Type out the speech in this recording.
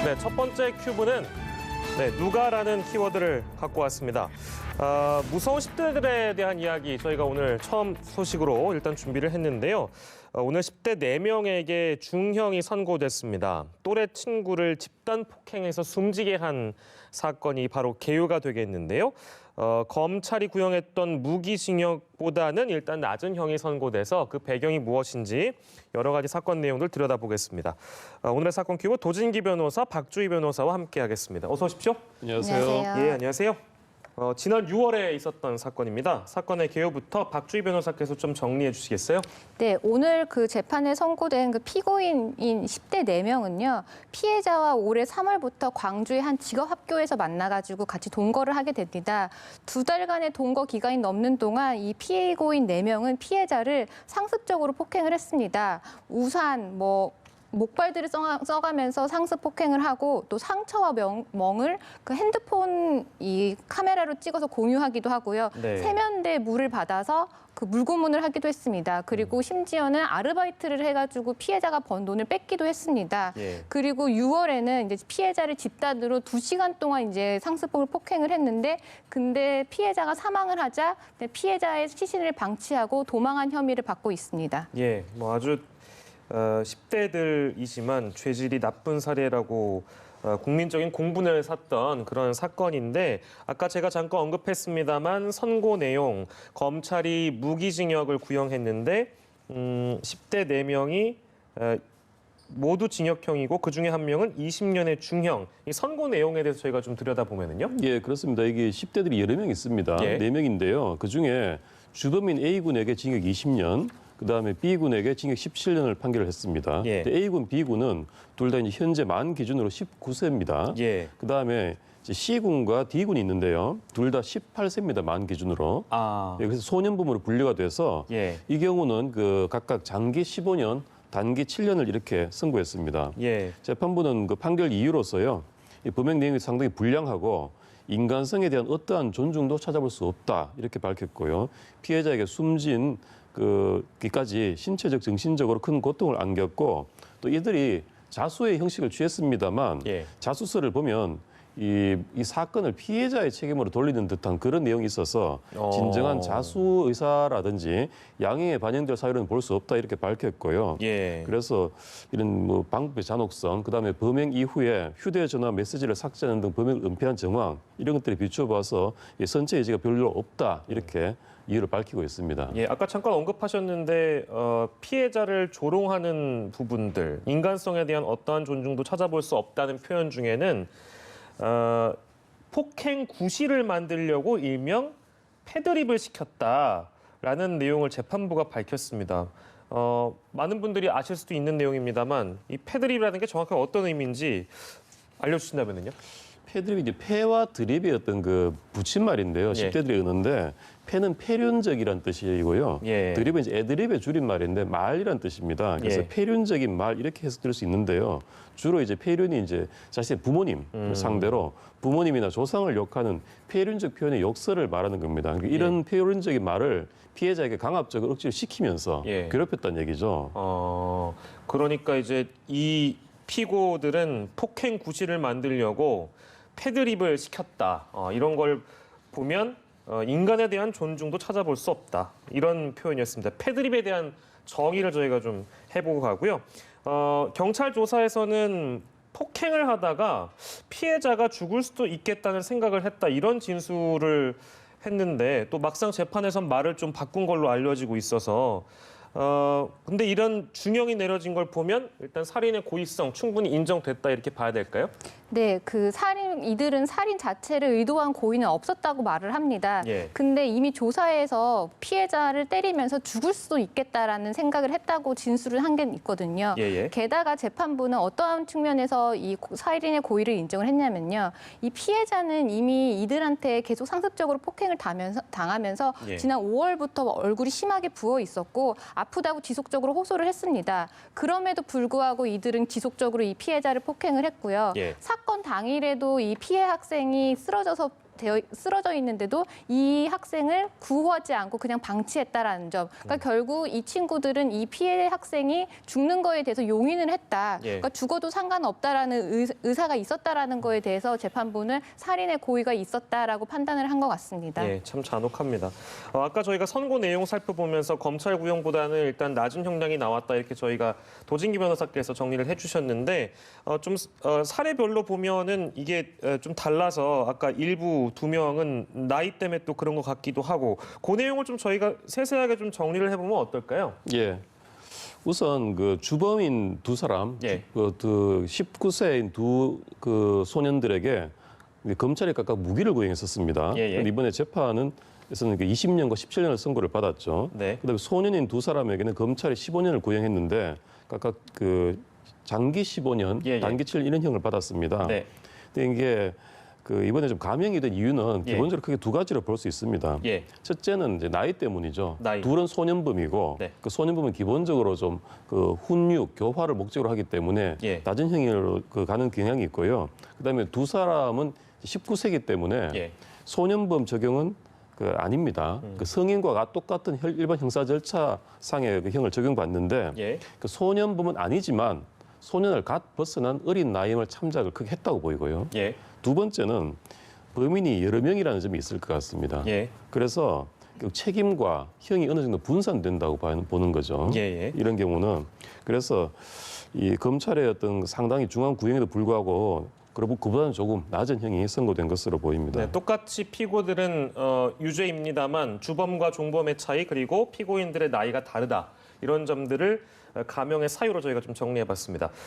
네, 첫 번째 큐브는 누가라는 키워드를 갖고 왔습니다. 무서운 10대들에 대한 이야기 저희가 오늘 처음 소식으로 일단 준비를 했는데요. 오늘 10대 4명에게 중형이 선고됐습니다. 또래 친구를 집단 폭행해서 숨지게 한 사건이 바로 계유가 되겠는데요. 검찰이 구형했던 무기징역보다는 일단 낮은 형이 선고돼서 그 배경이 무엇인지 여러 가지 사건 내용들 들여다보겠습니다. 오늘의 사건 큐브 도진기 변호사, 박주희 변호사와 함께하겠습니다. 어서 오십시오. 안녕하세요. 예, 안녕하세요. 지난 6월에 있었던 사건입니다. 사건의 개요부터 박주희 변호사께서 좀 정리해 주시겠어요? 네, 오늘 그 재판에 선고된 그 피고인인 10대 4명은요. 피해자와 올해 3월부터 광주의 한 직업학교에서 만나가지고 같이 동거를 하게 됩니다. 2달간의 동거 기간이 넘는 동안 이 피고인 4명은 피해자를 상습적으로 폭행을 했습니다. 우산, 목발들을 써가면서 상습 폭행을 하고 또 상처와 멍을 그 핸드폰 이 카메라로 찍어서 공유하기도 하고요. 네. 세면대 물을 받아서 그 물고문을 하기도 했습니다. 그리고 심지어는 아르바이트를 해가지고 피해자가 번 돈을 뺏기도 했습니다. 예. 그리고 6월에는 이제 피해자를 집단으로 2시간 동안 이제 상습적으로 폭행을 했는데, 근데 피해자가 사망을 하자 피해자의 시신을 방치하고 도망한 혐의를 받고 있습니다. 예, 아주 10대들이지만 죄질이 나쁜 사례라고 국민적인 공분을 샀던 그런 사건인데, 아까 제가 잠깐 언급했습니다만 선고 내용, 검찰이 무기징역을 구형했는데 10대 4명이 모두 징역형이고 그중에 한 명은 20년의 중형. 이 선고 내용에 대해서 저희가 좀 들여다보면요. 예, 그렇습니다. 이게 10대들이 여러 명 있습니다. 예. 4명인데요. 그중에 주범인 A군에게 징역 20년, 그다음에 B군에게 징역 17년을 판결을 했습니다. 예. A군, B군은 둘 다 이제 현재 만 기준으로 19세입니다. 예. 그다음에 이제 C군과 D군이 있는데요. 둘 다 18세입니다. 만 기준으로. 예, 그래서 소년범으로 분류가 돼서 예. 이 경우는 그 각각 장기 15년, 단기 7년을 이렇게 선고했습니다. 예. 재판부는 그 판결 이유로서요. 이 범행 내용이 상당히 불량하고 인간성에 대한 어떠한 존중도 찾아볼 수 없다 이렇게 밝혔고요. 피해자에게 숨진 그기까지 신체적, 정신적으로 큰 고통을 안겼고 또 이들이 자수의 형식을 취했습니다만 예. 자수서를 보면 이 사건을 피해자의 책임으로 돌리는 듯한 그런 내용이 있어서 진정한 자수 의사라든지 양형에 반영될 사유는 볼 수 없다 이렇게 밝혔고요. 예. 그래서 이런 방법의 잔혹성, 그다음에 범행 이후에 휴대전화 메시지를 삭제하는 등 범행을 은폐한 정황 이런 것들이 비춰봐서 선체 여지가 별로 없다 이렇게 이유를 밝히고 있습니다. 예, 아까 잠깐 언급하셨는데 피해자를 조롱하는 부분들, 인간성에 대한 어떠한 존중도 찾아볼 수 없다는 표현 중에는 폭행 구실을 만들려고 일명 패드립을 시켰다라는 내용을 재판부가 밝혔습니다. 많은 분들이 아실 수도 있는 내용입니다만 이 패드립이라는 게 정확하게 어떤 의미인지 알려주신다면요? 패드립이 이제 패와 드립의 어떤 그 붙임말인데요. 예. 10대들이 얻는데 패는 패륜적이란 뜻이고요. 예. 드립은 이제 애드립의 줄임말인데 말이란 뜻입니다. 그래서 예. 패륜적인 말 이렇게 해석될 수 있는데요. 주로 이제 패륜이 이제 자신의 부모님 상대로 부모님이나 조상을 욕하는 패륜적 표현의 욕설을 말하는 겁니다. 그러니까 이런 패륜적인 말을 피해자에게 강압적으로 억지로 시키면서 예. 괴롭혔다는 얘기죠. 그러니까 이제 이 피고들은 폭행 구실을 만들려고 패드립을 시켰다. 이런 걸 보면 인간에 대한 존중도 찾아볼 수 없다. 이런 표현이었습니다. 패드립에 대한 정의를 저희가 좀 해보고 가고요. 경찰 조사에서는 폭행을 하다가 피해자가 죽을 수도 있겠다는 생각을 했다. 이런 진술을 했는데 또 막상 재판에선 말을 좀 바꾼 걸로 알려지고 있어서 근데 이런 중형이 내려진 걸 보면 일단 살인의 고의성 충분히 인정됐다 이렇게 봐야 될까요? 네, 이들은 살인 자체를 의도한 고의는 없었다고 말을 합니다. 예. 근데 이미 조사에서 피해자를 때리면서 죽을 수도 있겠다라는 생각을 했다고 진술을 한 게 있거든요. 예. 게다가 재판부는 어떠한 측면에서 이 살인의 고의를 인정을 했냐면요. 이 피해자는 이미 이들한테 계속 상습적으로 폭행을 당하면서 예. 지난 5월부터 얼굴이 심하게 부어 있었고 아프다고 지속적으로 호소를 했습니다. 그럼에도 불구하고 이들은 지속적으로 이 피해자를 폭행을 했고요. 예. 사건 당일에도 이 피해 학생이 쓰러져서 쓰러져 있는데도 이 학생을 구호하지 않고 그냥 방치했다라는 점. 그러니까 결국 이 친구들은 이 피해 학생이 죽는 거에 대해서 용인을 했다. 예. 그러니까 죽어도 상관없다라는 의사가 있었다라는 거에 대해서 재판부는 살인의 고의가 있었다라고 판단을 한 것 같습니다. 예, 참 잔혹합니다. 아까 저희가 선고 내용 살펴보면서 검찰 구형보다는 일단 낮은 형량이 나왔다 이렇게 저희가 도진기 변호사께서 정리를 해주셨는데 사례별로 보면은 이게 좀 달라서 아까 일부 2명은 나이 때문에 또 그런 것 같기도 하고 그 내용을 좀 저희가 세세하게 좀 정리를 해보면 어떨까요? 예. 우선 그 주범인 두 사람, 예. 그 19세인 두 그 소년들에게 검찰이 각각 무기를 구형했었습니다. 예, 예. 그런데 이번에 재판에서는 20년과 17년을 선고를 받았죠. 네. 그다음에 소년인 두 사람에게는 검찰이 15년을 구형했는데 각각 그 장기 15년, 예, 예. 단기 7년형을 받았습니다. 네. 근데 이게 그 이번에 좀 감형이 된 이유는 예. 기본적으로 크게 두 가지로 볼 수 있습니다. 예. 첫째는 이제 나이 때문이죠. 나이. 둘은 소년범이고 네. 그 소년범은 기본적으로 좀 그 훈육, 교화를 목적으로 하기 때문에 예. 낮은 형량으로 가는 경향이 있고요. 그다음에 두 사람은 19세기 때문에 예. 소년범 적용은 아닙니다. 그 성인과 똑같은 일반 형사 절차상의 그 형을 적용받는데 예. 그 소년범은 아니지만 소년을 갓 벗어난 어린 나이임을 참작을 크게 했다고 보이고요. 예. 두 번째는 범인이 여러 명이라는 점이 있을 것 같습니다. 예. 그래서 그 책임과 형이 어느 정도 분산된다고 보는 거죠. 예, 예. 이런 경우는 그래서 이 검찰의 어떤 상당히 중한 구형에도 불구하고 그리고 그보다는 조금 낮은 형이 선고된 것으로 보입니다. 네, 똑같이 피고들은 유죄입니다만 주범과 종범의 차이 그리고 피고인들의 나이가 다르다 이런 점들을 감형의 사유로 저희가 좀 정리해봤습니다.